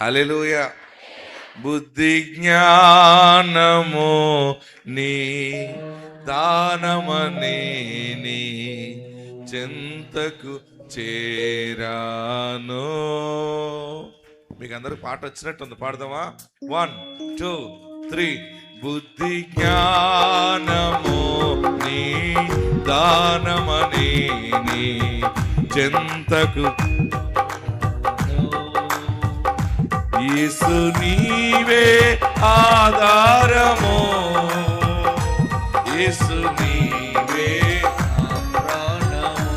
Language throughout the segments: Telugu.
హల్లెలూయా. బుద్ధి జ్ఞానము నీ దానమని నీ చెంతకు చేరాను. మీకు అందరికి పాట వచ్చినట్టుంది, పాడదామా? 1 2 3. బుద్ధి జ్ఞానము నీ దానమని నీ చెంతకు యేసు నీవే ఆధారము, యేసు నీవే ప్రాణము,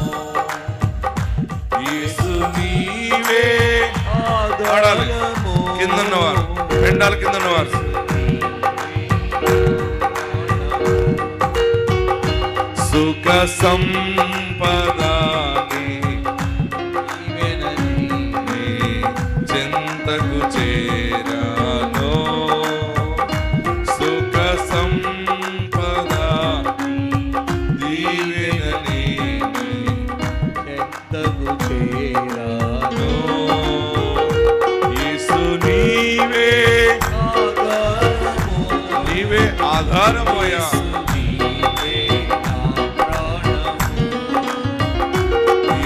యేసు నీవే ఆధారము. కిందన్నవారు పెండాల కిందన్నవారు సుఖ సంపద చెంతకు చేరాను, సుఖ సంపద దీవెనని చెంతకు చేరాను. యేసు నీవే నీవే ఆధారమోయా,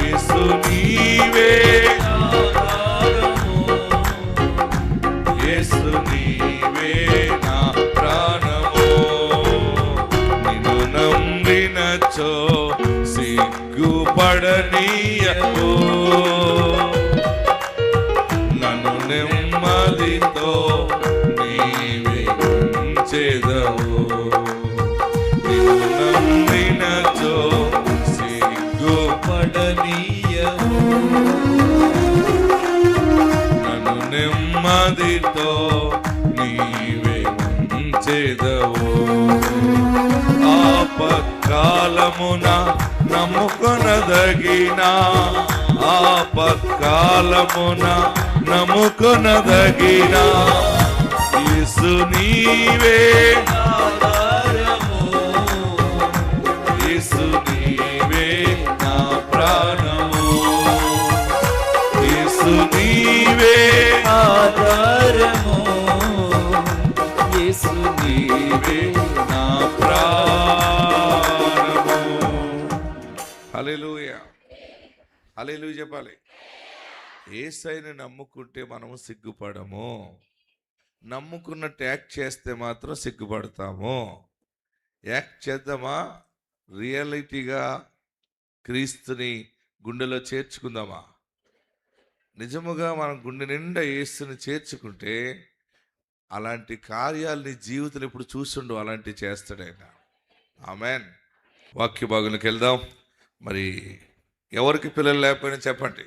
యేసు నీవే నీవే నా ప్రాణము. నిన్ను నమ్మినచో సిగ్గుపడనీయకు, నన్ను నెమ్మదితో నీవే ఉంచెదవు. నిన్ను నమ్మినచో సిగ్గుపడనీయకు, నన్ను నెమ్మదితో నీవే ఉంచెదవు. ఆపత్కాలమున నమ్ముకొనదగిన, ఆపత్కాలమున నమ్ముకొనదగిన యేసు నీవే ఆధారము, యేసు నీవే నా ప్రాణము, యేసు నీవే ఆధారము, యేసు నీవే నా ప్రాణము. హల్లెలూయా హల్లెలూయా చెప్పాలి. యేసయ్యని నమ్ముకుంటే మనము సిగ్గుపడము, నమ్ముకున్నట్టు యాక్ట్ చేస్తే మాత్రం సిగ్గుపడతాము. యాక్ట్ చేద్దామా? రియాలిటీగా క్రీస్తుని గుండెలో చేర్చుకుందామా? నిజముగా మనం గుండె నిండా యేసుని చేర్చుకుంటే అలాంటి కార్యాలని జీవితంలో ఇప్పుడు చూస్తుండు, అలాంటివి చేస్తాడు ఆయన. ఆమేన్. వాక్య భాగంలోకి వెళ్దాం. మరి ఎవరికి పిల్లలు లేకపోయినా చెప్పండి,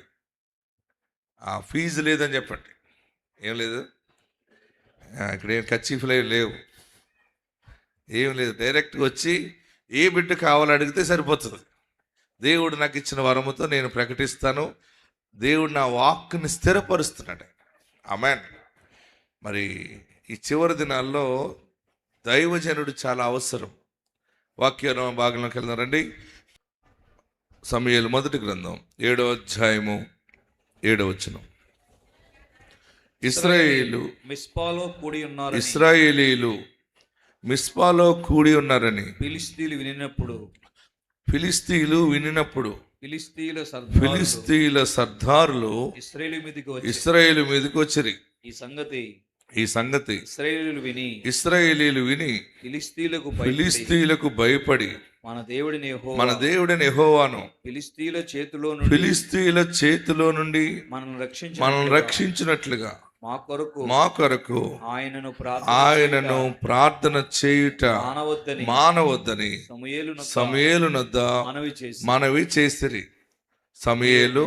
ఫీజు లేదని చెప్పండి. ఏం లేదు, ఇక్కడ ఏం కర్చీఫ్లు లేవు, ఏం లేదు. డైరెక్ట్గా వచ్చి ఏ బిడ్డ కావాలని అడిగితే సరిపోతుంది. దేవుడు నాకు ఇచ్చిన వరముతో నేను ప్రకటిస్తాను. దేవుడు నా వాక్కుని స్థిరపరుస్తున్నాడు. ఆమేన్. మరి ఈ చివరి దినాల్లో దైవజనుడు చాలా అవసరం. వాక్య భాగంలోకి వెళ్దాం రండి. సమూయేలు మొదటి గ్రంథం 7వ అధ్యాయము 7వ వచనం. ఇశ్రాయేలీలు మిస్పాలో కూడి ఉన్నారని ఫిలిష్తీయులు వినినప్పుడు ఫిలిష్తీయుల సర్దారులు ఇశ్రాయేలు మీదకి వచ్చిరి. ఈ సంగతి ఇశ్రాయేలీలు విని ఫిలిష్తీయులకు భయపడి మన దేవుడిని యెహోవాను ఫిలిష్తీయుల చేతిలో నుండి మనల్ని రక్షించినట్లుగా మా కొరకు ఆయనను ప్రార్థన చేయుట మానవద్దని సమూయేలునొద్ద మనవి చేసిరి. సమూయేలు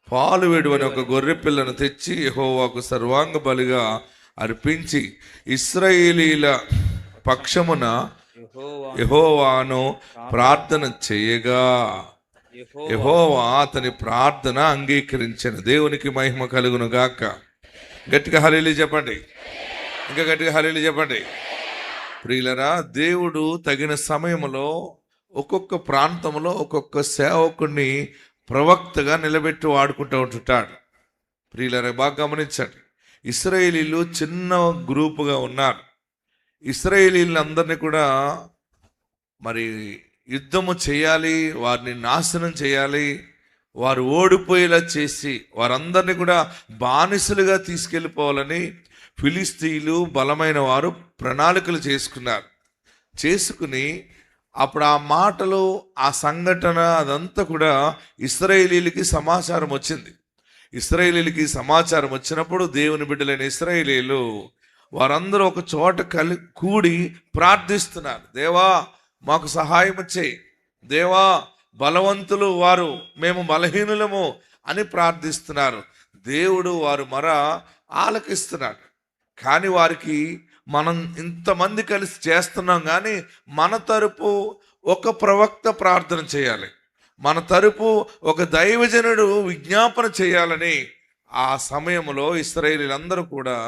పాలు వెడువని ఒక గొర్రె పిల్లను తెచ్చి యెహోవాకు సర్వాంగ బలిగా అర్పించి ఇశ్రాయేలీల పక్షమున యెహోవాను ప్రార్థన చేయగా యెహోవా అతని ప్రార్థన అంగీకరించిన. దేవునికి మహిమ కలుగును గాక. గట్టిగా హల్లెలూయా చెప్పండి, ఇంకా గట్టిగా హల్లెలూయా చెప్పండి. ప్రియులరా, దేవుడు తగిన సమయంలో ఒక్కొక్క ప్రాంతంలో ఒక్కొక్క సేవకుడిని ప్రవక్తగా నిలబెట్టి వాడుకుంటూ ఉంటుంటాడు. ప్రియులరా, బాగా గమనించండి. ఇశ్రాయేలీలు చిన్న గ్రూపుగా ఉన్నారు. ఇశ్రాయేలీలందరినీ కూడా మరి యుద్ధము చేయాలి, వారిని నాశనం చేయాలి, వారు ఓడిపోయేలా చేసి వారందరినీ కూడా బానిసలుగా తీసుకెళ్ళిపోవాలని ఫిలిస్తీయులు బలమైన వారు ప్రణాళికలు చేసుకుని అప్పుడు ఆ మాటలు, ఆ సంఘటన అదంతా కూడా ఇశ్రాయేలీలకి సమాచారం వచ్చింది. ఇశ్రాయేలీలకి సమాచారం వచ్చినప్పుడు దేవుని బిడ్డలైన ఇశ్రాయేలీలు వారందరూ ఒక చోట కూడి ప్రార్థిస్తున్నారు. దేవా మాకు సహాయం చేయి, దేవా బలవంతులు వారు, మేము బలహీనులము అని ప్రార్థిస్తున్నారు. దేవుడు వారు మొర ఆలకిస్తున్నాడు. కానీ వారికి మనం ఇంతమంది కలిసి చేస్తున్నాం, కానీ మన తరపు ఒక ప్రవక్త ప్రార్థన చేయాలి, మన తరపు ఒక దైవజనుడు విజ్ఞాపన చేయాలని ఆ సమయంలో ఇశ్రాయేలీలందరూ కూడా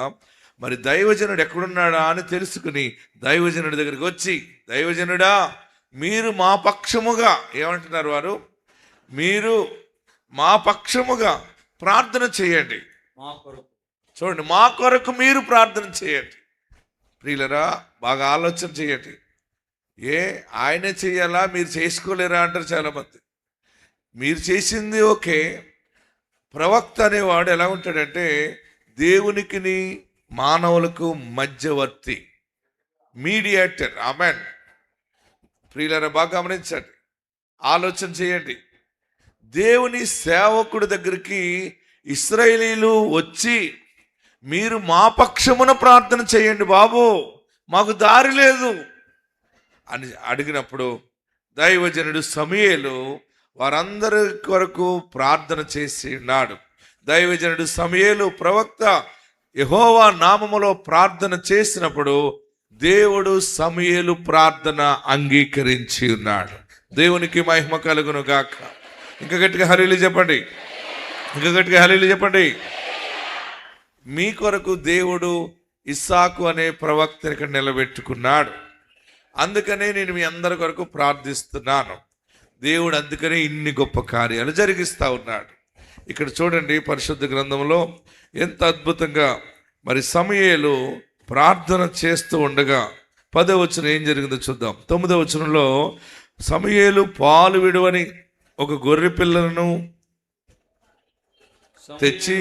మరి దైవజనుడు ఎక్కడున్నాడా అని తెలుసుకుని దైవజనుడి దగ్గరికి వచ్చి, దైవజనుడా మీరు మా పక్షముగా, ఏమంటున్నారు వారు, మీరు మా పక్షముగా ప్రార్థన చేయండి. చూడండి, మా కొరకు మీరు ప్రార్థన చేయండి. ప్రియులరా, బాగా ఆలోచన చేయండి. ఆయనే చేయాలా, మీరు చేసుకోలేరా అంటారు చాలామంది. మీరు చేసింది ఓకే. ప్రవక్త అనేవాడు ఎలా ఉంటాడంటే దేవునికిని మానవులకు మధ్యవర్తి, మీడియేటర్. ఆమెన్. ప్రియులరా, బాగా గమనించండి, ఆలోచన చేయండి. దేవుని సేవకుడి దగ్గరికి ఇశ్రాయేలీలు వచ్చి మీరు మా పక్షమున ప్రార్థన చేయండి బాబు, మాకు దారి లేదు అని అడిగినప్పుడు దైవజనుడు సమూయేలు వారందరి కొరకు ప్రార్థన చేసి ఉన్నాడు. దైవజనుడు సమూయేలు ప్రవక్త యెహోవా నామములో ప్రార్థన చేసినప్పుడు దేవుడు సమూయేలు ప్రార్థన అంగీకరించి ఉన్నాడు. దేవునికి మహిమ కలుగును గాక. ఇంకా గట్టిగా హల్లెలూయా చెప్పండి, ఇంకా గట్టిగా హల్లెలూయా చెప్పండి. మీ కొరకు దేవుడు ఇస్సాకు అనే ప్రవక్తని ఇక్కడ నిలబెట్టుకున్నాడు. అందుకనే నేను మీ అందరి కొరకు ప్రార్థిస్తున్నాను. దేవుడు అందుకనే ఇన్ని గొప్ప కార్యాలు జరిగిస్తూ ఉన్నాడు. ఇక్కడ చూడండి, పరిశుద్ధ గ్రంథంలో ఎంత అద్భుతంగా మరి సమూయేలు ప్రార్థన చేస్తూ ఉండగా 10వ వచనం ఏం జరిగిందో చూద్దాం. 9వ వచనంలో సమూయేలు పాలు విడువని ఒక గొర్రె పిల్లను తెచ్చి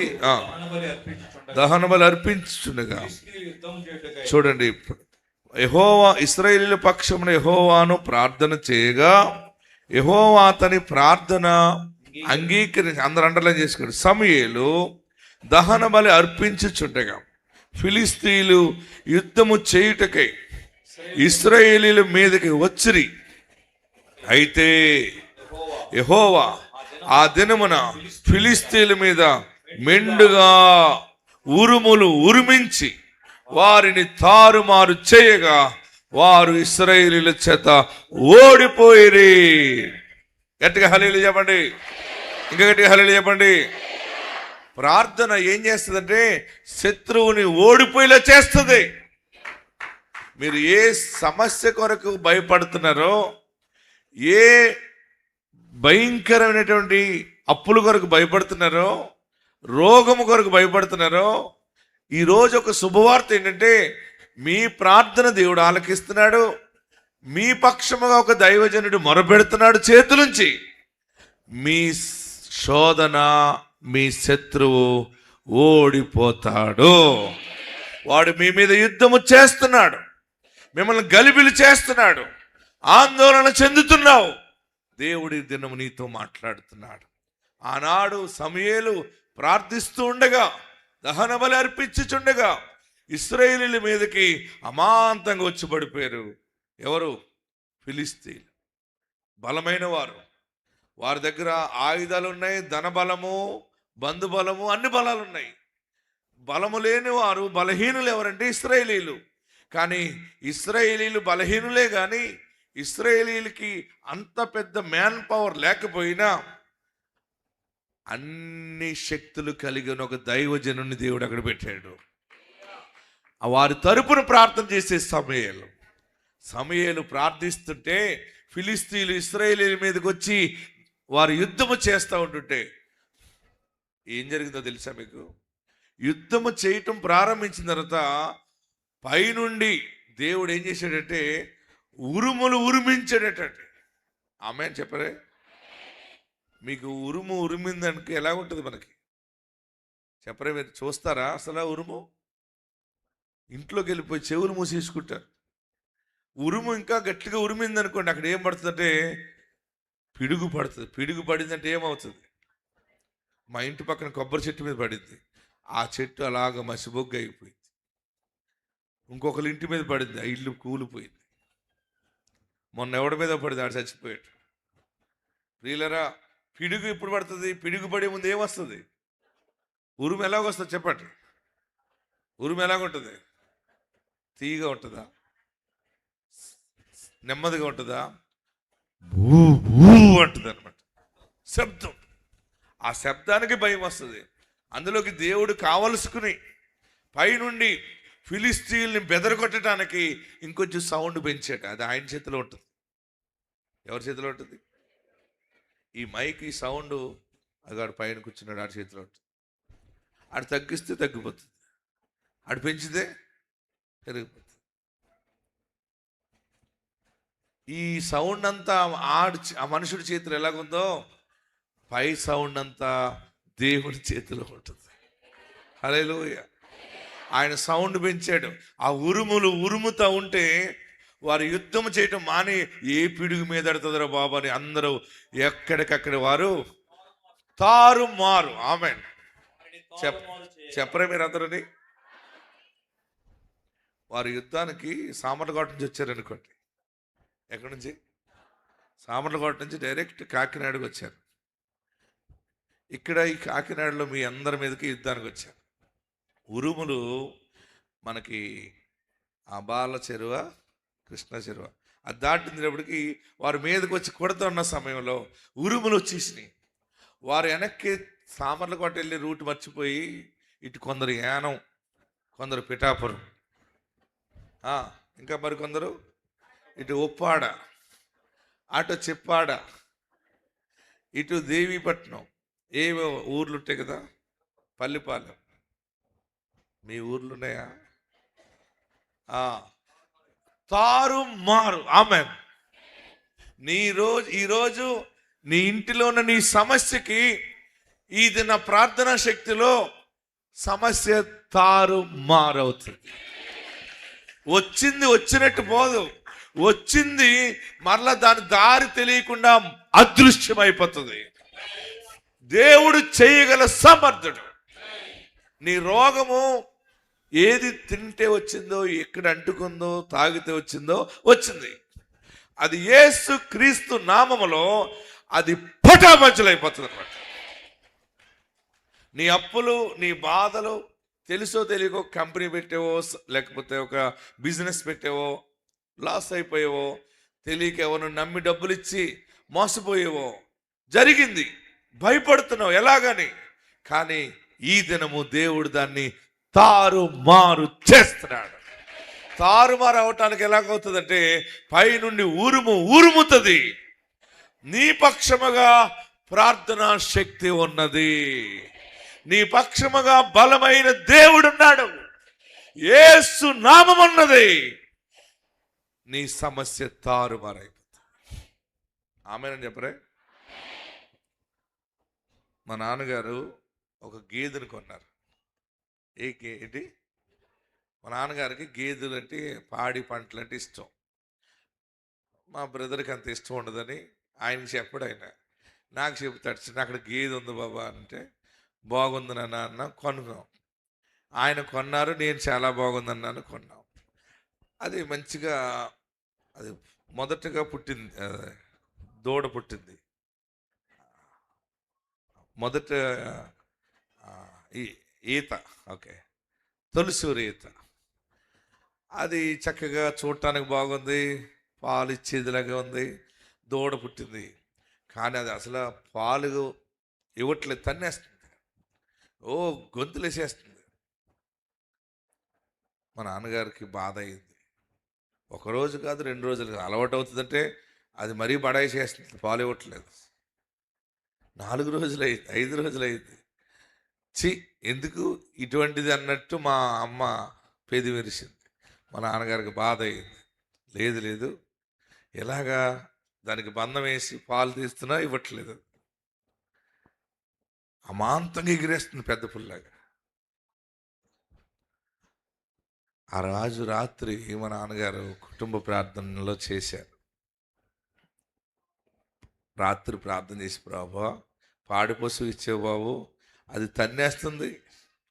దహన బలి అర్పించుండగా, చూడండి, యెహోవా ఇశ్రాయేలీయుల పక్షమున యెహోవాను ప్రార్థన చేయగా యెహోవా అతని ప్రార్థన అంగీకరించి, అందరూ అండర్లైన్ చేసుకోండి, సమూయేలు దహన బలి అర్పించుచుండగా ఫిలిస్తీయులు యుద్ధము చేయుటకై ఇశ్రాయేలీయుల మీదకి వచ్చిరి. అయితే యెహోవా ఆ దినమున ఫిలిస్తీయుల మీద మెండుగా ఉరుములు ఉరిమించి వారిని తారుమారు చేయగా వారు ఇశ్రాయేలీయుల చేత ఓడిపోయిరి. గట్టిగా హల్లెలూయా చెప్పండి, ఇంకా గట్టిగా హల్లెలూయా చెప్పండి. ప్రార్థన ఏం చేస్తుందంటే శత్రువుని ఓడిపోయేలా చేస్తుంది. మీరు ఏ సమస్య కొరకు భయపడుతున్నారో, ఏ భయంకరమైనటువంటి అప్పుల కొరకు భయపడుతున్నారో, రోగము కొరకు భయపడుతున్నారో, ఈరోజు ఒక శుభవార్త ఏంటంటే మీ ప్రార్థన దేవుడు ఆలకిస్తున్నాడు. మీ పక్షముగా ఒక దైవజనుడు మొరపెడుతున్నాడు చేతులుంచి. మీ శోధన, మీ శత్రువు ఓడిపోతాడు. వాడు మీ మీద యుద్ధము చేస్తున్నాడు, మిమ్మల్ని గలిబిలి చేస్తున్నాడు, ఆందోళన చెందుతున్నావు. దేవుడి దినము నీతో మాట్లాడుతున్నాడు. ఆనాడు సమూయేలు ప్రార్థిస్తూ ఉండగా, దహన బలి అర్పించుచుండగా ఇశ్రాయేలీయుల మీదకి అమాంతంగా వచ్చి పడిపోయారు. ఎవరు? ఫిలిస్తీయులు. బలమైన వారు. వారి దగ్గర ఆయుధాలు ఉన్నాయి, ధన బలము, బంధు బలము, అన్ని బలాలు ఉన్నాయి. బలము లేని వారు బలహీనులు ఎవరంటే ఇశ్రాయేలీయులు. కానీ ఇశ్రాయేలీయులు బలహీనులే, కానీ ఇశ్రాయేలీయులకి అంత పెద్ద మ్యాన్ పవర్ లేకపోయినా అన్ని శక్తులు కలిగిన ఒక దైవజనుని దేవుడు అక్కడ పెట్టాడు. వారి తరపున ప్రార్థన చేసే సమూయేలు ప్రార్థిస్తుంటే ఫిలిస్తీయులు ఇశ్రాయేలీయుల మీదకి వచ్చి వారు యుద్ధము చేస్తూ ఉంటుంటే ఏం జరిగిందో తెలుసా మీకు? యుద్ధము చేయటం ప్రారంభించిన తర్వాత పైనుండి దేవుడు ఏం చేశాడంటే ఉరుములు ఉరిమించాడటండి. ఆమె అని చెప్పరే, మీకు ఉరుము ఉరిమిందానికి ఎలా ఉంటుంది మనకి చెప్పరే? మీరు చూస్తారా అసలు ఆ ఉరుము? ఇంట్లోకి వెళ్ళిపోయి చెవులు మూసేసుకుంటారు. ఉరుము ఇంకా గట్టిగా ఉరిమింది అనుకోండి, అక్కడ ఏం పడుతుందంటే పిడుగు పడుతుంది. పిడుగు పడిందంటే ఏమవుతుంది? మా ఇంటి పక్కన కొబ్బరి చెట్టు మీద పడింది, ఆ చెట్టు అలాగ మసిబొగ్గు అయిపోయింది. ఇంకొకరి ఇంటి మీద పడింది, ఆ ఇల్లు కూలిపోయింది. మొన్న ఎవడి మీద పడింది, ఆడు చచ్చిపోయాడు. ప్రియులరా, పిడుగు ఇప్పుడు పడుతుంది. పిడుగు పడే ముందు ఏమొస్తుంది? ఉరుము ఎలాగొస్తుంది చెప్పండి? ఉరుము ఎలాగుంటుంది? తీగా ఉంటుందా? నెమ్మదిగా ఉంటుందా? భూ భూ అంటుంది అనమాట, శబ్దం. ఆ శబ్దానికి భయం వస్తుంది. అందులోకి దేవుడు కావలసుకుని పైనుండి ఫిలిస్తీన్లని బెదరగొట్టడానికి ఇంకొంచెం సౌండ్ పెంచాడు. అది ఆయన చేతిలో ఉంటుంది. ఎవరి చేతిలో ఉంటుంది? ఈ మైక్, ఈ సౌండ్ అగాడు పైన కూర్చున్నాడు, ఆడి చేతిలో ఉంటుంది. ఆడు తగ్గిస్తే తగ్గిపోతుంది, ఆడు పెంచితే పెరిగిపోతుంది. ఈ సౌండ్ అంతా ఆ మనుషుడి చేతిలో ఎలాగుందో, పై సౌండ్ అంతా దేవుడి చేతిలో ఉంటుంది. హల్లెలూయా. ఆయన సౌండ్ పెంచాడు. ఆ ఉరుములు ఉరుముతూ ఉంటే వారు యుద్ధం చేయటం మాని, ఏ పిడుగు మీద ఎడుతుందిరా బాబు అని అందరూ ఎక్కడికక్కడ వారు తారుమారు. ఆమేన్. చెప్పరే మీరు అందరూని? వారు యుద్ధానికి సామర్లకోట నుంచి వచ్చారనుకోండి. ఎక్కడి నుంచి? సామర్లకోట నుంచి డైరెక్ట్ కాకినాడకు వచ్చారు. ఇక్కడ ఈ కాకినాడలో మీ అందరి మీదకి యుద్ధానికి వచ్చారు. ఉరుములు మనకి అబాల చెరువ, కృష్ణ చెరువ అది దాటినప్పటికీ వారి మీదకి వచ్చి కొడుతున్న సమయంలో ఉరుములు వచ్చేసినాయి. వారు వెనక్కి సామర్లకోట వెళ్ళి రూట్ మర్చిపోయి ఇటు కొందరు యానం, కొందరు పిఠాపురం, ఇంకా మరికొందరు ఇటు ఉప్పాడ, అటు చెప్పాడ, ఇటు దేవీపట్నం, ఏవో ఊర్లు ఉంటాయి కదా, పల్లిపాలెం. మీ ఊర్లు ఉన్నాయా? తారుమారు. ఆమేన్. ఈరోజు నీ ఇంటిలో ఉన్న నీ సమస్యకి ఇది నా ప్రార్థనా శక్తిలో సమస్య తారుమారవుతుంది. వచ్చింది వచ్చినట్టు పోదు, వచ్చింది మరలా దాని దారి తెలియకుండా అదృశ్యమైపోతుంది. దేవుడు చేయగల సమర్థుడు. నీ రోగము ఏది తింటే వచ్చిందో, ఎక్కడ అంటుకుందో, తాగితే వచ్చింది. అది యేసు క్రీస్తు నామములో అది పటాపంచలైపోతుంది అన్నమాట. నీ అప్పులు, నీ బాధలు తెలుసో తెలియకో కంపెనీ పెట్టేవో, లేకపోతే ఒక బిజినెస్ పెట్టేవో, లాస్ అయిపోయేవో, తెలియక ఎవరు నమ్మి డబ్బులు ఇచ్చి మోసపోయేవో జరిగింది. భయపడుతున్నావు ఎలాగని. కానీ ఈ దినము దేవుడు దాన్ని తారుమారు చేస్తున్నాడు. తారుమారు అవటానికి ఎలాగవుతుందంటే పైనుండి ఉరుముతుంది. నీ పక్షముగా ప్రార్థనా శక్తి ఉన్నది. నీ పక్షముగా బలమైన దేవుడున్నాడు. యేసు నామమున్నది. నీ సమస్య తారుమారైపోతుంది. ఆమేనని చెప్పరే. మా నాన్నగారు ఒక గేదెను కొన్నారు. ఏంటి? మా నాన్నగారికి గేదెలు అంటే, పాడి పంటలు అంటే ఇష్టం. మా బ్రదర్కి అంత ఇష్టం ఉండదని ఆయనకి చెప్పడు. ఆయన నాకు చెబుతాడు, అక్కడ గేదె ఉంది బాబా అంటే, బాగుంది నాన్న అన్న. కొన్నాం. ఆయన కొన్నారు, నేను చాలా బాగుందన్నాను, కొన్నాం. అది మంచిగా, అది మొదటగా పుట్టింది, దూడ పుట్టింది. మొదట ఈత, ఓకే, తొలిసూరి ఈత. అది చక్కగా చూడటానికి బాగుంది, పాలు ఇచ్చేదిలాగా ఉంది, దూడ పుట్టింది. కానీ అది అసలు పాలు ఇవ్వట్లేదు, తన్నేస్తుంది, గొంతులు వేసేస్తుంది. మా నాన్నగారికి బాధ అయింది. ఒకరోజు కాదు, 2 రోజులు కాదు, అలవాటు అవుతుందంటే అది మరీ బడాయిసేస్తుంది, పాలు ఇవ్వట్లేదు. 4 రోజులు అయింది, 5 రోజులు అయింది. చి ఎందుకు ఇటువంటిది అన్నట్టు మా అమ్మ పేది విరిసింది. మా నాన్నగారికి బాధ అయింది. లేదు లేదు, ఎలాగా దానికి బంధం వేసి పాలు తీస్తున్నా ఇవ్వట్లేదు, అమాంతంగా ఎగిరేస్తుంది పెద్ద పుల్లాగా. ఆ రాజు రాత్రి మా నాన్నగారు కుటుంబ ప్రార్థనలో చేశారు. రాత్రి ప్రార్థన చేసి, ప్రభా పాడి పశువు ఇచ్చేవు బాబు, అది తన్నేస్తుంది,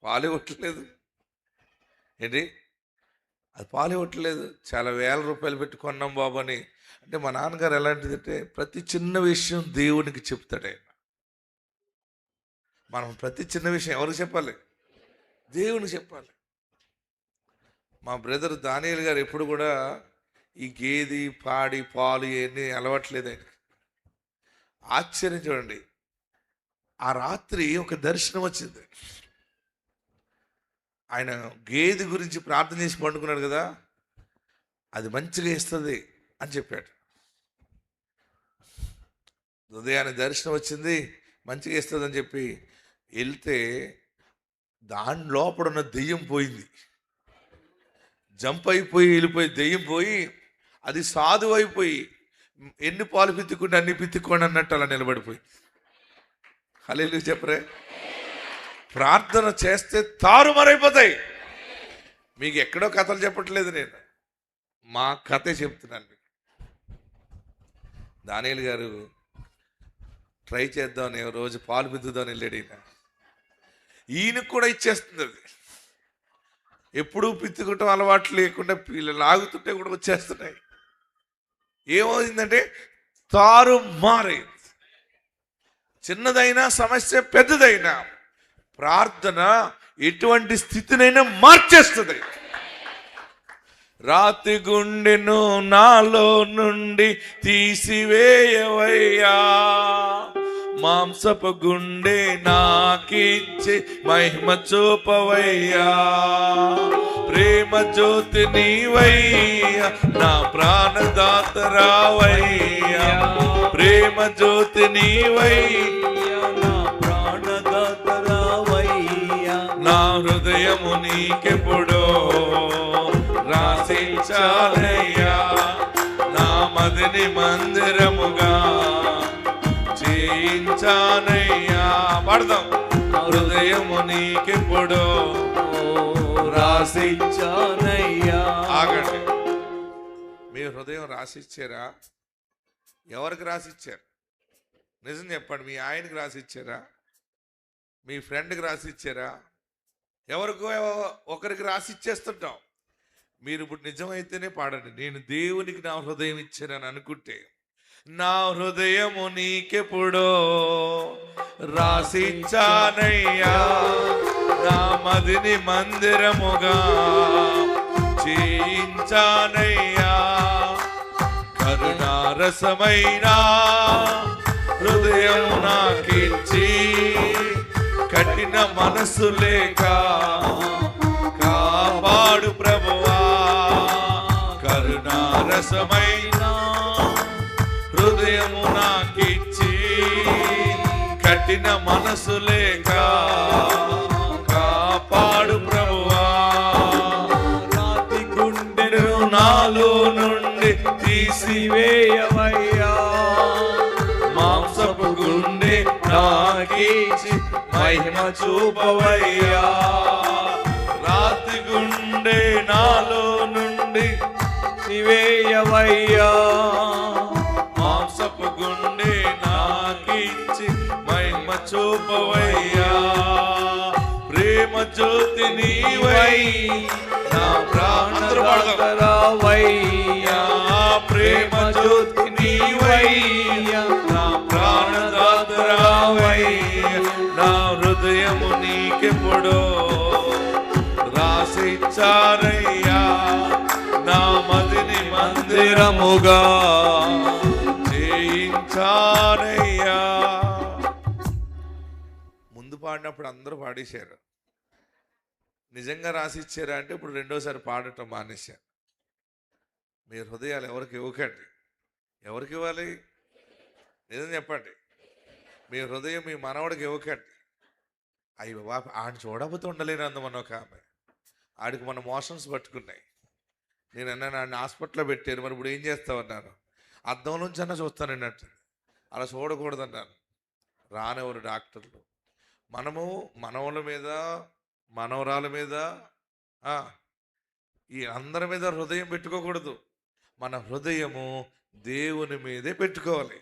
పాలు ఇవ్వట్లేదు. ఏంటి, అది పాలు ఇవ్వట్లేదు, చాలా వేల రూపాయలు పెట్టి కొన్నాం బాబు అని. అంటే మా నాన్నగారు ఎలాంటిదంటే ప్రతి చిన్న విషయం దేవునికి చెప్తాడు ఆయన. మనం ప్రతి చిన్న విషయం ఎవరికి చెప్పాలి? దేవునికి చెప్పాలి. మా బ్రదర్ దానియేల్ గారు ఎప్పుడు కూడా ఈ గేది పాడి పాలు ఇవన్నీ అలవాట్లేదు ఆయన. ఆశ్చర్యం చూడండి, ఆ రాత్రి ఒక దర్శనం వచ్చింది. ఆయన గేదె గురించి ప్రార్థన చేసి పండుకున్నాడు కదా, అది మంచిగా ఇస్తుంది అని చెప్పాడు. ఉదయాన్నే దర్శనం వచ్చింది, మంచిగా ఇస్తుంది అని చెప్పి వెళ్తే దాని లోపల ఉన్న దెయ్యం పోయింది. జంప్ అయిపోయి వెళ్ళిపోయి దెయ్యం పోయి అది సాధువు అయిపోయి ఎన్ని పాలు పిత్తుకుంటే అన్ని పిత్తుకోండి అన్నట్టు అలా నిలబడిపోయింది. హల్లెలూయా చెప్పరే. ప్రార్థన చేస్తే తారుమారైపోతాయి. మీకు ఎక్కడో కథలు చెప్పట్లేదు, నేను మా కథే చెప్తున్నాను మీకు. దానియేల్ గారు ట్రై చేద్దామని రోజు పాలు పిద్దుదామని వెళ్ళాడు. ఈయనకు కూడా ఇచ్చేస్తుంది అది. ఎప్పుడూ పిత్తుకుంటాం అలవాటు లేకుండా పిల్లలు లాగుతుంటే కూడా వచ్చేస్తున్నాయి. ఏమైందంటే తారుమారైంది. చిన్నదైనా సమస్య, పెద్దదైనా ప్రార్థన ఎటువంటి స్థితినైనా మార్చేస్తుంది. రాతి గుండెను నాలో నుండి తీసివేయవయ్యా, మాంసపు గుండె నాకిచ్చి మహిమ చూపవయ్యా. ప్రేమ జ్యోతి నీవయ్యా, నా ప్రాణదాత రావయ్యా. ప్రేమ జ్యోతి నీవయ్యా, నా ప్రాణదాత రావయ్యా. నా హృదయము నీకెప్పుడో రాసించాలయ్యా, నా మదిని మందిరముగా చేయించానయ్యా. పడదాం. హృదయము నీకెప్పుడో రాసించానయ్యా. ఆగండి, మీ హృదయం రాసిచ్చారా? ఎవరికి రాసిచ్చారు? నిజం చెప్పండి. మీ ఆయనకి రాసిచ్చారా? మీ ఫ్రెండ్కి రాసిచ్చారా? ఎవరికో ఒకరికి రాసిచ్చేస్తుంటాం. మీరు ఇప్పుడు నిజమైతేనే పాడండి, నేను దేవునికి నా హృదయం ఇచ్చానని అనుకుంటే. నా హృదయము నీకెప్పుడో రాసిచ్చానయ్యా, నా మదిని మందిరముగా చేయించానయ్యా. కరుణారసమైన హృదయం నాకిచ్చి కఠిన మనసు లేక కాపాడు ప్రభువా. కరుణారసమైన హృదయము నాకిచ్చి కఠిన మనసు లేక కాపాడు ప్రభువా. రాతి గుండెను నాలో నుండి తీసివేయవయ్యా, మాంసపు గుండె నాకిచ్చి మహిమ చూపవయ్యా. రాతి గుండె నాలో నుండి తీసివేయవయ్యా, మాంసపు గుండె నాకిచ్చి మహిమ చూపవయ్యా. ప్రేమ జ్యోతి నీవై నా ప్రాణదాత రావయ్యా. ప్రేమ జ్యోతి నీవై నా ప్రాణదాత రావయ్యా. నా హృదయము నీకెప్పుడో రాసిచ్చారయ్యా, నా మదిని మందిరముగా చేయించానయ్యా. ముందు పాడినప్పుడు అందరూ పాడేశారు. నిజంగా రాసిచ్చారా అంటే ఇప్పుడు రెండోసారి పాడటం మానేశారు. మీ హృదయాలు ఎవరికి ఇవ్వకండి. ఎవరికి ఇవ్వాలి? నిజం చెప్పండి. మీ హృదయం మీ మనవడికి ఇవ్వకండి. అయ్యి బాబా ఆడిని చూడకపోతే ఉండలేను అందమని ఒక ఆమె. ఆడికి మన మోషన్స్ పట్టుకున్నాయి. నేను అన్నాను ఆడిని హాస్పిటల్లో పెట్టారు, మరి ఇప్పుడు ఏం చేస్తామన్నాను. అద్దంలోంచి అన్నా చూస్తానండి అంటే. అలా చూడకూడదన్నాను. రానివ్వరు డాక్టర్లు. మనము మనవల మీద, మనవరాల మీద, ఈ అందరి మీద హృదయం పెట్టుకోకూడదు. మన హృదయము దేవుని మీదే పెట్టుకోవాలి.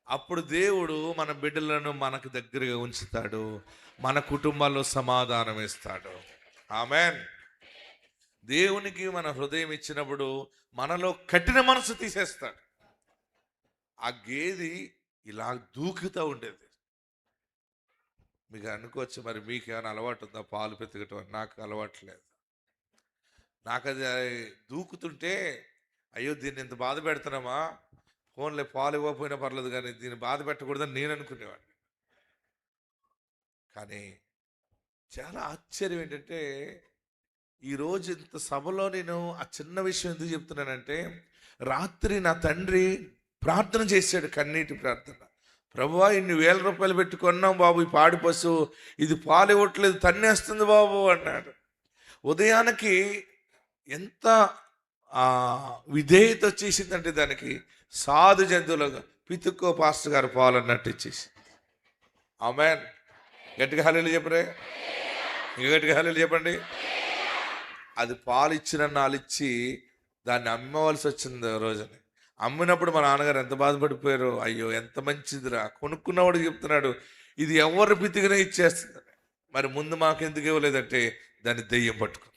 అప్పుడు దేవుడు మన బిడ్డలను మనకు దగ్గరగా ఉంచుతాడు, మన కుటుంబాల్లో సమాధానం ఇస్తాడు. ఆమేన్. దేవునికి మన హృదయం ఇచ్చినప్పుడు మనలో కఠిన మనసు తీసేస్తాడు. ఆ గేది ఇలా దూకుతూ ఉండేది. మీకు అనుకోవచ్చు, మరి మీకు ఏమైనా అలవాటు ఉందా పాలు పెతకటం? నాకు అలవాటు లేదు. నాకు అది దూకుతుంటే అయ్యో దీన్ని ఇంత బాధ పెడుతున్నామా, ఫోన్లే పాలు ఇవ్వకపోయినా పర్లేదు కానీ దీన్ని బాధ పెట్టకూడదని నేను అనుకునేవాడిని. కానీ చాలా ఆశ్చర్యం ఏంటంటే, ఈరోజు ఇంత సభలో నేను ఆ చిన్న విషయం ఎందుకు చెప్తున్నానంటే, రాత్రి నా తండ్రి ప్రార్థన చేశాడు, కన్నీటి ప్రార్థన. ప్రభువా ఇన్ని వేల రూపాయలు పెట్టి కొన్నాం బాబు ఈ పాడి పశువు, ఇది పాలు ఇవ్వట్లేదు, తన్నేస్తుంది బాబు అన్నాడు. ఉదయానికి ఎంత విధేయత వచ్చేసిందంటే దానికి సాధు జంతువులుగా పితుక్కో పాస్టర్ గారు పాలు అన్నట్టు ఇచ్చేసి. ఆమేన్. గట్టిగా హల్లెలూయా చెప్పరే, ఇంకా గట్టిగా హల్లెలూయా చెప్పండి. అది పాలు ఇచ్చిన నాలిచ్చి దాన్ని అమ్మవలసి వచ్చింది రోజుని. అమ్మినప్పుడు మా నాన్నగారు ఎంత బాధపడిపోయారు. అయ్యో ఎంత మంచిదిరా, కొనుక్కున్నవాడు చెప్తున్నాడు ఇది ఎవరు పితికినా ఇచ్చేస్తుంది. మరి ముందు మాకెందుకు ఇవ్వలేదంటే దాన్ని దెయ్యం పట్టుకుంది.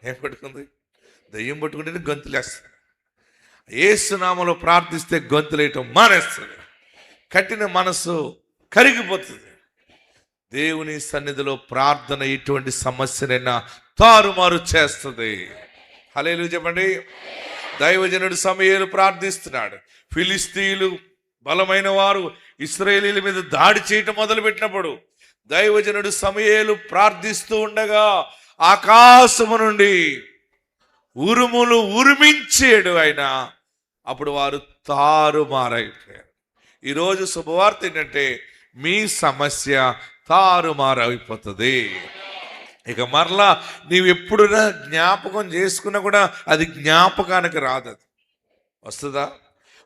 ఏం పట్టుకుంది? దెయ్యం పట్టుకుంటే గొంతులేస్తుంది. యేసు నామములో ప్రార్థిస్తే గొంతులేయటం మానేస్తుంది. కఠిన మనసు కరిగిపోతుంది. దేవుని సన్నిధిలో ప్రార్థన ఎటువంటి సమస్యనైనా తారుమారు చేస్తుంది. హల్లెలూయా చెప్పండి. దైవజనుడు సమూయేలు ప్రార్థిస్తున్నాడు. ఫిలిస్తీయులు బలమైన వారు ఇశ్రాయేలీయుల మీద దాడి చేయటం మొదలుపెట్టినప్పుడు దైవజనుడు సమూయేలు ప్రార్థిస్తూ ఉండగా ఆకాశము నుండి ఉరుములు ఉరిమించాడు ఆయన. అప్పుడు వారు తారుమారైపోయారు. ఈరోజు శుభవార్త ఏంటంటే మీ సమస్య తారుమారైపోతుంది. ఇక మరలా నీవు ఎప్పుడున్నా జ్ఞాపకం చేసుకున్నా కూడా అది జ్ఞాపకానికి రాదు. అది వస్తుందా?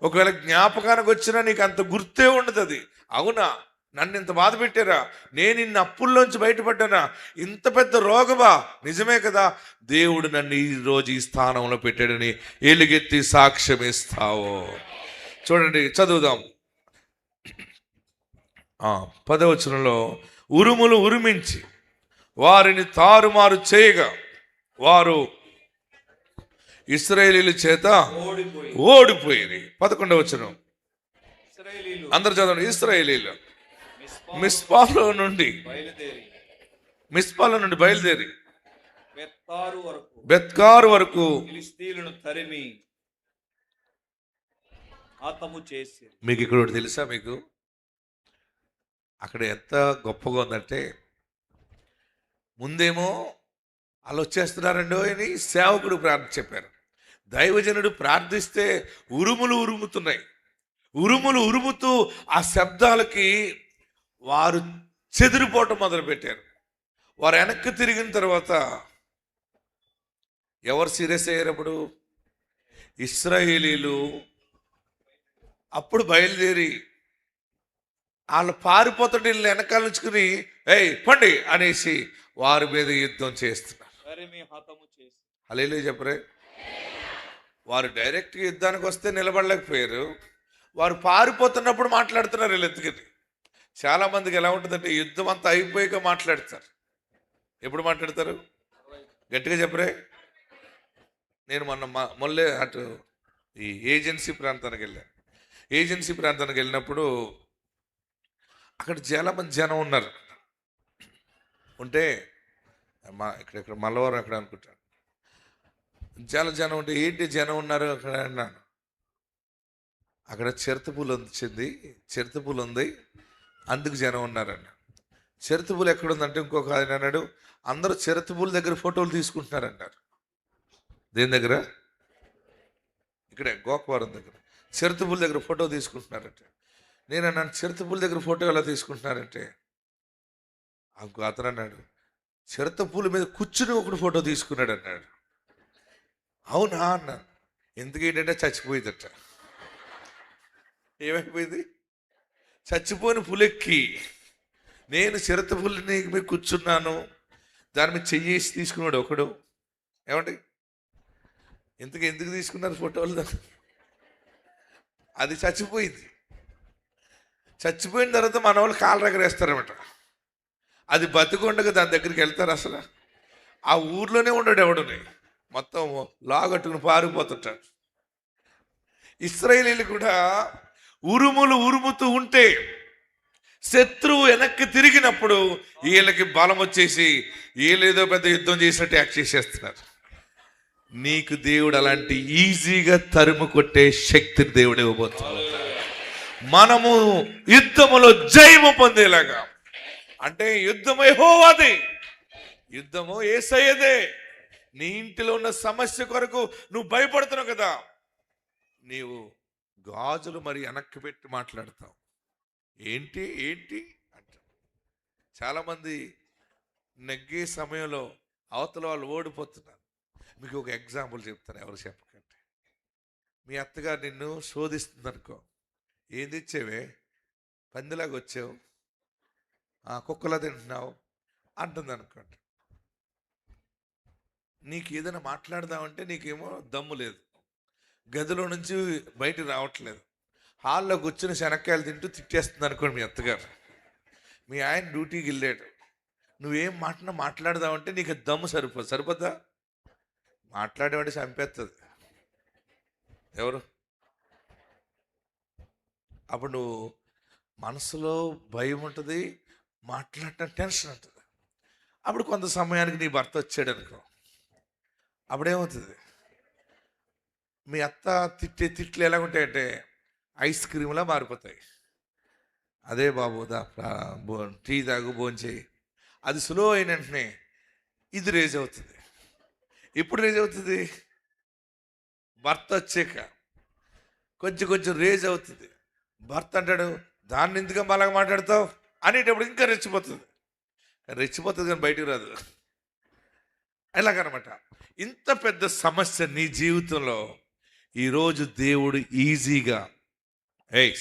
ఒకవేళ జ్ఞాపకానికి వచ్చినా నీకు అంత గుర్తే ఉండదు. అది అవునా, నన్ను ఇంత బాధ పెట్టారా, నేను ఇన్ని అప్పుల్లోంచి బయటపడ్డానా, ఇంత పెద్ద రోగమా, నిజమే కదా, దేవుడు నన్ను ఈరోజు ఈ స్థానంలో పెట్టాడని ఎలుగెత్తి సాక్ష్యం ఇస్తావు. చూడండి చదువుదాం. 10వ వచనంలో ఉరుములు ఉరిమించి వారిని తారుమారు చేయగా వారు ఇశ్రాయేలీయుల చేత ఓడిపోయింది. 11వ వచనం అందరు చదవండి. ఇశ్రాయేలీయులు మిస్పాలో నుండి బయలుదేరి బెత్కారు వరకు ఫిలిష్తీయులను తరిమి హతము చేసి. మీకు ఇక్కడ ఒకటి తెలుసా? మీకు అక్కడ ఎంత గొప్పగా ఉందంటే, ముందేమో వాళ్ళు వచ్చేస్తున్నారండో అని సేవకుడు చెప్పారు. దైవజనుడు ప్రార్థిస్తే ఉరుములు ఉరుముతున్నాయి. ఉరుములు ఉరుముతూ ఆ శబ్దాలకి వారు చెదిరిపోవటం మొదలుపెట్టారు. వారు వెనక్కి తిరిగిన తర్వాత ఎవరు సీరియస్ అయ్యారప్పుడు? ఇశ్రాయేలీయులు. అప్పుడు బయలుదేరి వాళ్ళు పారిపోతుంటే వీళ్ళు వెనకాల నుంచుకుని ఏయ్ పండి అనేసి వారి మీద యుద్ధం చేస్తున్నారు. హల్లెలూయా చెప్పరే. వారు డైరెక్ట్గా యుద్ధానికి వస్తే నిలబడలేకపోయారు. వారు పారిపోతున్నప్పుడు మాట్లాడుతున్నారు వీళ్ళు ఎత్తుకుని. చాలా మందికి ఎలా ఉంటుందంటే యుద్ధం అంతా అయిపోయాక మాట్లాడతారు. ఎప్పుడు మాట్లాడతారు? గట్టిగా చెప్పరే. నేను మొన్నే అటు ఈ ఏజెన్సీ ప్రాంతానికి వెళ్ళినప్పుడు అక్కడ చాలా మంది జనం ఉన్నారు. ఉంటే ఇక్కడ మల్లవరం ఎక్కడ అనుకుంటాను, చాలా జనం ఉంటే ఏంటి జనం ఉన్నారు అక్కడ అన్నాను. అక్కడ చిరుతపూలు ఉంది అందుకు జనం ఉన్నారన్న. చిరుతపూలు ఎక్కడుందంటే ఇంకొక ఆయన అన్నాడు అందరూ చిరుతపూల దగ్గర ఫోటోలు తీసుకుంటున్నారన్నారు. దేని దగ్గర? ఇక్కడే గోకవరం దగ్గర చిరుతపూల దగ్గర ఫోటో తీసుకుంటున్నారంటే నేను అన్నాను చిరుతపూల దగ్గర ఫోటో ఎలా తీసుకుంటున్నారంటే అతను అన్నాడు, చిరత పూల మీద కూర్చుని ఒకడు ఫోటో తీసుకున్నాడు అన్నాడు. అవునా అన్నా. ఎందుకేంటంటే చచ్చిపోయిందట. ఏమైపోయింది? చచ్చిపోయిన పులెక్కి నేను చిరత పుల్లని మీద కూర్చున్నాను, దాని మీద చెయ్యేసి తీసుకున్నాడు ఒకడు. ఏమండి, ఎందుకు తీసుకున్నారు ఫోటోలు? అది చచ్చిపోయింది. చచ్చిపోయిన తర్వాత మన వాళ్ళు కాళ్ళ దగ్గర వేస్తారన్నమాట. అది బతికొండగా దాని దగ్గరికి వెళ్తారు. అసలు ఆ ఊర్లోనే ఉండడు ఎవడుని, మొత్తం లాగట్టుకుని పారిపోతుంటాడు. ఇశ్రాయేలీలు కూడా ఉరుములు ఉరుముతూ ఉంటే శత్రువు వెనక్కి తిరిగినప్పుడు వీళ్ళకి బలం వచ్చేసి వీళ్ళేదో పెద్ద యుద్ధం చేసినట్టు యాక్ట్ చేసేస్తున్నారు. నీకు దేవుడు అలాంటి ఈజీగా తరుము కొట్టే శక్తిని దేవుడు ఇవ్వబోతున్నాడు. మనము యుద్ధములో జయము పొందేలాగా. అంటే యుద్ధము యెహోవాది, యుద్ధము యేసయ్యదే. నీ ఇంటిలో ఉన్న సమస్య కొరకు నువ్వు భయపడుతున్నావు కదా, నీవు గాజులు మరి వెనక్కి పెట్టి మాట్లాడతావు. ఏంటి ఏంటి అంట. చాలామంది నెగ్గే సమయంలో అవతల వాళ్ళు ఓడిపోతున్నారు. మీకు ఒక ఎగ్జాంపుల్ చెప్తాను, ఎవరు చెప్పకండి. మీ అత్తగారు నిన్ను శోధిస్తుంది అనుకో. ఏం తెచ్చేవే, పందిలాగా వచ్చావు, కుక్కలా తింటున్నావు అంటుంది అనుకోండి. నీకు ఏదైనా మాట్లాడదామంటే నీకేమో దమ్ము లేదు, గదిలో నుంచి బయటకు రావట్లేదు, హాల్లో కూర్చుని శనక్కాయలు తింటూ తిట్టేస్తుంది అనుకోండి మీ అత్తగారు. మీ ఆయన డ్యూటీకి వెళ్ళాడు, నువ్వేం మాట్లాడదామంటే నీకు దమ్ము సరిపోద్దా? మాట్లాడేవాడి చంపేస్తుంది ఎవరు? అప్పుడు నువ్వు మనసులో భయం ఉంటుంది, మాట్లాడటం టెన్షన్ ఉంటుంది. అప్పుడు కొంత సమయానికి నీ భర్త వచ్చాడు అనుకో, అప్పుడేమవుతుంది? మీ అత్త తిట్టే తిట్లు ఎలా ఉంటాయంటే ఐస్ క్రీమ్లా మారిపోతాయి. అదే బాబు టీ తాగు, భోంచేయి. అది స్లో అయిన వెంటనే ఇది రేజ్ అవుతుంది. ఎప్పుడు రేజ్ అవుతుంది? భర్త వచ్చాక కొంచెం రేజ్ అవుతుంది. భర్త అంటాడు, దాన్ని ఎందుకు అలాగ మాట్లాడతావు అనేటప్పుడు ఇంకా రెచ్చిపోతుంది కానీ బయటకు రాదు. ఎలాగనమాట. ఇంత పెద్ద సమస్య నీ జీవితంలో ఈరోజు దేవుడు ఈజీగా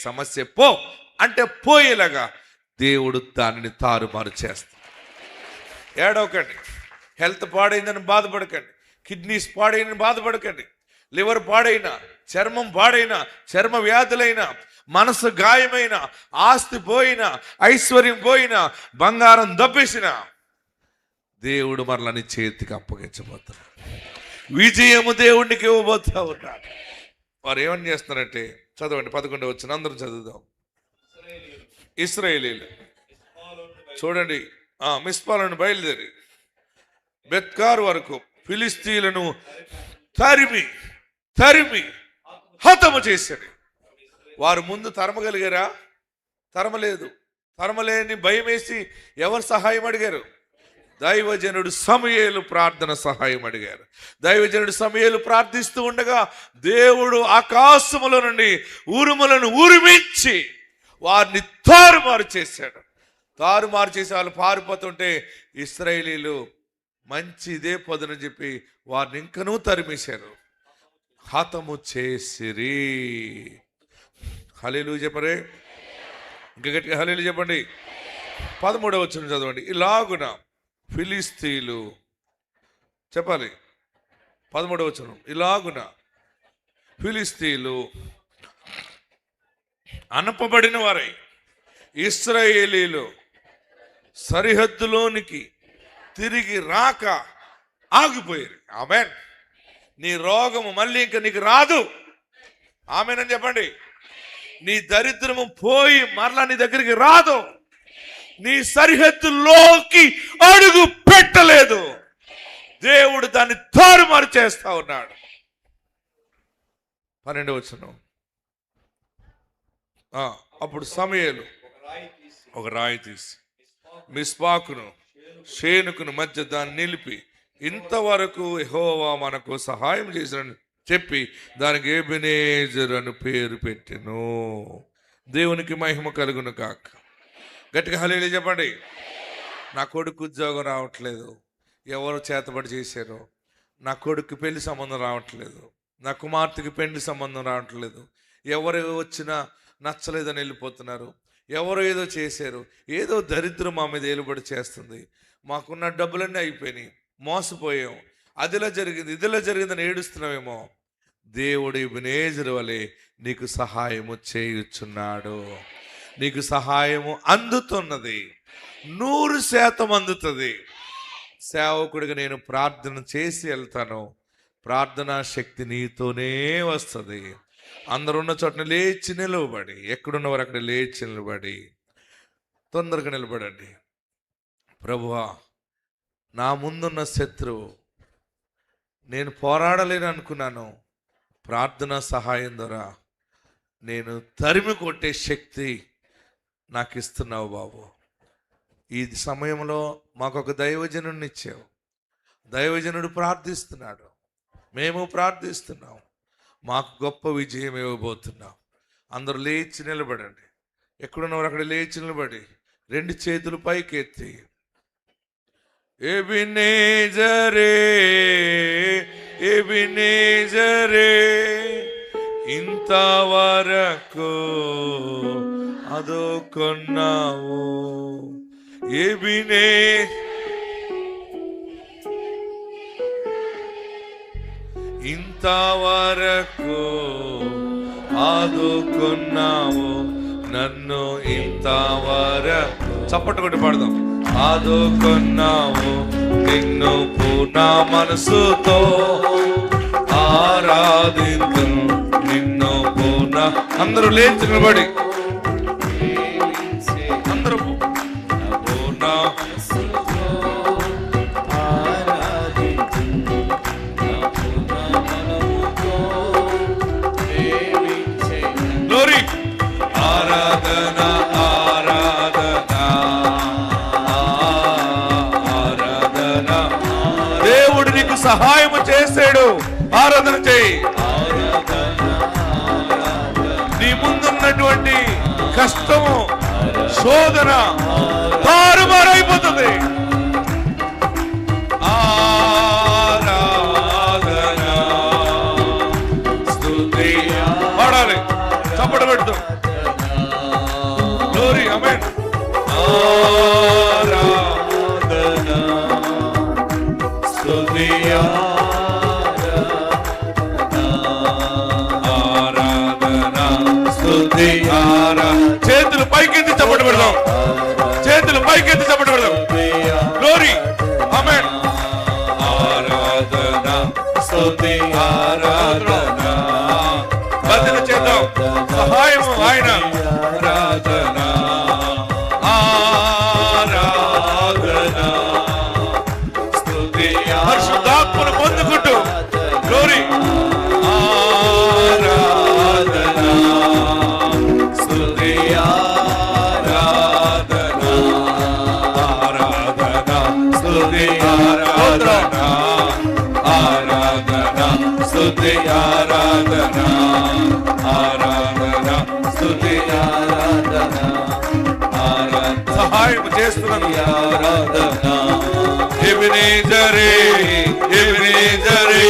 సమస్య పో అంటే పోయేలాగా దేవుడు దానిని తారుమారు చేస్తాడు. ఏడవకండి, హెల్త్ పాడైందని బాధపడకండి, కిడ్నీస్ పాడైందని బాధపడకండి, లివర్ పాడైనా, చర్మం పాడైనా, చర్మ వ్యాధులైనా, మనసు గాయమైన, ఆస్తి పోయినా, ఐశ్వర్యం పోయినా, బంగారం దబ్బేసిన దేవుడు మరలని చేతికి అప్పగించబోతున్నాడు. విజయము దేవుడికి ఇవ్వబోతా ఉన్నాడు. వారు ఏమని చేస్తున్నారంటే, చదవండి 11వ వచనం, అందరం చదువుదాం. ఇశ్రాయేలీలు చూడండి, మిస్పాలను బయలుదేరి బెత్కారు వరకు ఫిలిస్తీయులను తరిమి హతము చేశాడు. వారు ముందు తరమగలిగారా? తరమలేదు. తరమలేని భయం వేసి ఎవరు సహాయం అడిగారు? దైవజనుడు సమూయేలు ప్రార్థన సహాయం అడిగారు. దైవజనుడు సమూయేలు ప్రార్థిస్తూ ఉండగా దేవుడు ఆకాశముల నుండి ఉరుములను ఉరిమించి వారిని తారుమారు చేశాడు. తారుమారు చేసి వాళ్ళు పారిపోతుంటే ఇశ్రాయేలీలు మంచి ఇదే పొదనని చెప్పి వారిని ఇంకనూ తరిమేశారు, హతము చేసిరి. హల్లెలూయా చెప్పరే, ఇంకా గట్టిగా హల్లెలూయా చెప్పండి. 13వ వచనం చదవండి. ఇలాగున ఫిలిస్తీయులు, చెప్పాలి 13వ వచనం. ఇలాగున ఫిలిస్తీయులు అనపబడిన వారై ఇశ్రాయేలీలు సరిహద్దులోనికి తిరిగి రాక ఆగిపోయారు. ఆమేన్. నీ రోగము మళ్ళీ ఇంకా నీకు రాదు. ఆమేన్ అని చెప్పండి. నీ దరిద్రము పోయి మరలా నీ దగ్గరికి రాదు. నీ సరిహద్దులోకి అడుగు పెట్టలేదు. దేవుడు దాన్ని తారుమారు చేస్తా ఉన్నాడు. 12వ వచనం. అప్పుడు సమూయేలు ఒక రాయి తీసి మిస్పాకును షేనుకును మధ్య దాన్ని నిలిపి, ఇంతవరకు యెహోవా మనకు సహాయం చేశాడని చెప్పి దానికి ఎబెనేజర్ అని పేరు పెట్టెను. దేవునికి మహిమ కలుగును కాక. గట్టిగా హల్లెలూయా చెప్పండి. నా కొడుకు ఉద్యోగం రావట్లేదు, ఎవరు చేతబడి చేశారో, నా కొడుకు పెళ్లి సంబంధం రావట్లేదు, నా కుమార్తెకి పెళ్లి సంబంధం రావట్లేదు, ఎవరు వచ్చినా నచ్చలేదని వెళ్ళిపోతున్నారు, ఎవరు ఏదో చేశారు, ఏదో దరిద్రం మా మీద ఏలుబడి చేస్తుంది, మాకున్న డబ్బులన్నీ అయిపోయినాయి, మోసపోయాం, అదిలా జరిగింది ఇదిలా జరిగిందని ఏడుస్తున్నామేమో. దేవుడు ఎబెనేజరు వలె నీకు సహాయము చేయుచున్నాడు. నీకు సహాయము అందుతున్నది, 100% అందుతుంది. సేవకుడిగా నేను ప్రార్థన చేసి వెళ్తాను, ప్రార్థనా శక్తి నీతోనే వస్తుంది. అందరున్న చోటన లేచి నిలవబడి, ఎక్కడున్నవారు అక్కడ లేచి నిలబడి తొందరగా నిలబడండి. ప్రభువా, నా ముందున్న శత్రువు నేను పోరాడలేను అనుకున్నాను, ప్రార్థనా సహాయం ద్వారా నేను తరిమి కొట్టే శక్తి నాకు ఇస్తున్నావు బాబు. ఈ సమయంలో మాకు ఒక దైవజనుడిని ఇచ్చావు, దైవజనుడు ప్రార్థిస్తున్నాడు, మేము ప్రార్థిస్తున్నాం, మాకు గొప్ప విజయం ఇవ్వబోతున్నాం. అందరూ లేచి నిలబడండి, ఎక్కడున్నవారు అక్కడ లేచి నిలబడి 2 చేతులు పైకెత్తి, ఎబెనేజరే ఎబెనేజరే ఇంతవరకు ఆదుకున్నావు, ఇంతవరకు ఆదుకున్నావు నన్ను, ఇంతవరకు చప్పట్లు కొట్టి పాడదాం. ఆదుకున్నావు, నిన్ను పూర్ణ మనసుతో ఆరాధింతును, నిన్ను పూర్ణ. అందరూ లేచి నిలబడి, అందరూ పూర్ణ గ్లోరీ, ఆరాధన ఆరాధన ఆరాధన. దేవుడు నీకు సహాయము చేశాడు, ఆరాధన చేయి. నీ ముందున్నటువంటి కష్టము, శోధన తారుమారైపోతుంది. ఆరాధన స్తుతి పాడాలి, చప్పట్లు పెడుతూ. గ్లోరీ, ఆమేన్. ఆరాధన స్తుతి చేతులు పైకెత్తి చప్పట్లు పెడదాం, చేతులు పైకెత్తి చప్పట్లు పెడదాం. గ్లోరీ, ఆమేన్. ఆరాధన స్తుతి ఆరాధన, భజన చేద్దాం, సహాయము ఆయన. ఆరాధన ఆరాధన స్తుతి, పరిశుద్ధాత్మను పొందుకుంటూ. గ్లోరీ, ఆరాధన స్తుతి ఆరాధన ఆరాధన స్తుతి ఆరాధన ఆరాధన స్తుతి ఆరాధన ఆరాధన స్తుతి ఆరాధన ఆరాధన. సహాయం చేస్తున్నాను. ఆరాధన ఎబెనేజరే ఎబెనేజరే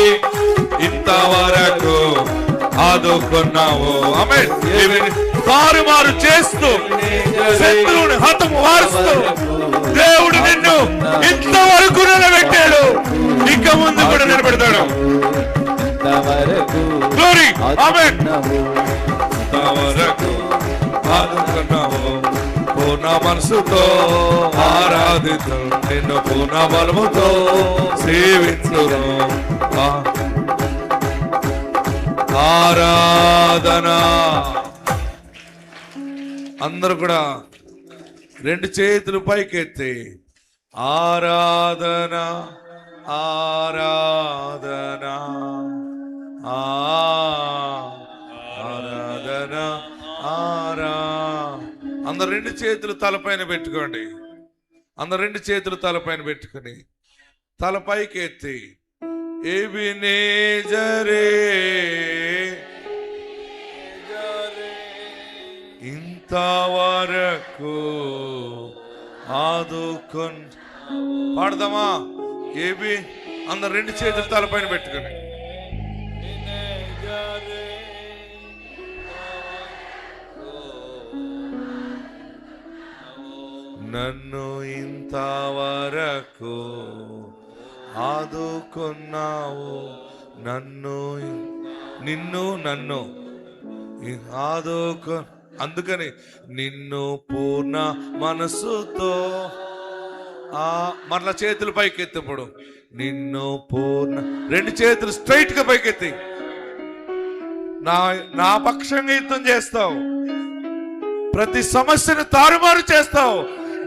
ఇంతవరకు ఆదుకున్నావు, ఆమేన్. తారుమారు చేస్తూ, శత్రువుని హతము వారుస్తూ దేవుడు నిన్ను ఇంతవరకు నిలబెట్టాడు, ఇంకా ముందు కూడా నిలబెడతాడు. గ్లోరీ, ఆమేన్. ఇంతవరకు ఆదుకున్నావు, పూర్ణ మనసుతో ఆరాధించు, నిన్ను పూర్ణ బలముతో సేవించును. ఆరాధన. అందరూ కూడా 2 చేతులు పైకెత్తి, ఆరాధన ఆరాధన ఆరాధన అందరు 2 చేతులు తలపైన పెట్టుకోండి, అందరు 2 చేతులు తలపైన పెట్టుకుని తల పైకెత్తి, ఎబెనేజరే ఇంతవరకు ఆదుకొన్ పాడదామా? ఏబి అందరు రెండు చేతులు తలపైన పెట్టుకుని నన్ను ఇంతవరకు ఆదుకున్నావు, నన్ను ఆదుకో. అందుకని నిన్ను పూర్ణ మనసుతో మరలా చేతులు పైకెత్తిప్పుడు నిన్ను పూర్ణ రెండు చేతులు స్ట్రైట్ గా పైకెత్తి నా పక్షంగా యుద్ధం చేస్తావు, ప్రతి సమస్యను తారుమారు చేస్తావు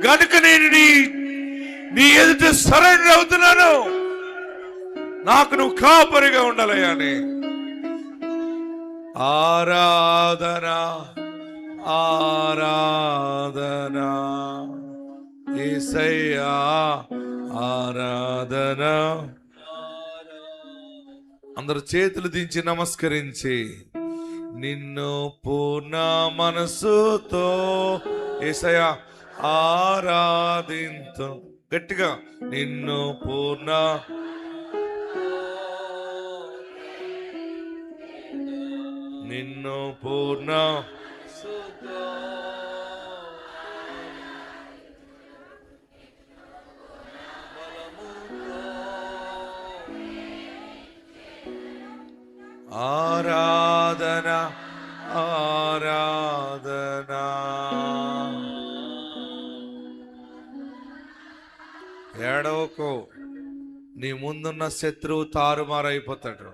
గనుక నేను నీ ఎదుట సరెండర్ అవుతున్నాను, నాకు నువ్వు కాపరిగా ఉండాలయ్యా అని. ఆరాధన ఆరాధన యేసయ్యా ఆరాధన. అందరు చేతులు దించి నమస్కరించి నిన్ను పూర్ణ మనసుతో యేసయ్యా ఆరాధింతు. గట్టిగా నిన్ను పూర్ణ ఆరాధన ఆరాధన. ఏడవకు, నీ ముందున్న శత్రువు తారుమారైపోతాడు,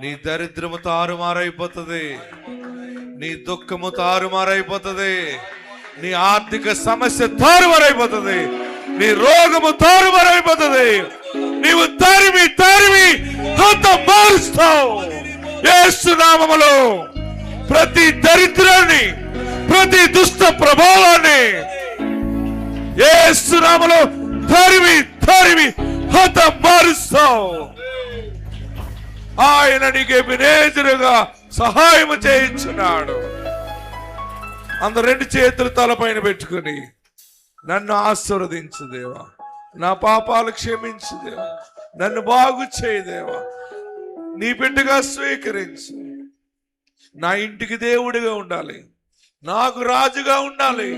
నీ దరిద్రము తారుమారైపోతుంది, నీ దుఃఖము తారుమారైపోతుంది, నీ ఆర్థిక సమస్య తారుమారైపోతుంది, నీ రోగము తారుమారైపోతుంది. నీవు తరిమి మారుస్తావు యేసు నామములో. ప్రతి దరిద్రాన్ని, ప్రతి దుష్ట ప్రభావాన్ని యేసు నామములో తరిమి మారుస్తావు. ఆయన నీకు వినేజరుగా సహాయం చేయించున్నాడు. అందరు రెండు చేతులు తలపైన పెట్టుకుని నన్ను ఆశీర్వదించు దేవా, నా పాపాలు క్షమించు దేవా, నన్ను బాగు చేయి దేవా, నీ బిడ్డగా స్వీకరించు. నా ఇంటికి దేవుడిగా ఉండాలి, నాకు రాజుగా ఉండాలి,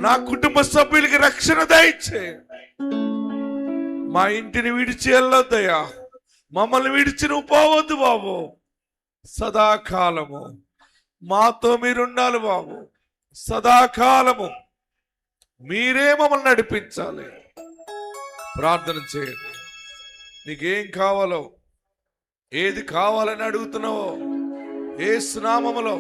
నా కుటుంబ సభ్యులకి రక్షణ దయచే. మా ఇంటిని విడిచి వెళ్ళొద్దయ్యా, మమ్మల్ని విడిచి నువ్వు పోవద్దు బాబు. సదాకాలము మాతో మీరుండాలి బాబు, సదాకాలము మీరే మమ్మల్ని నడిపించాలి. ప్రార్థన చేయండి. నీకేం కావాలో, ఏది కావాలని అడుగుతున్నావో యేసు నామములో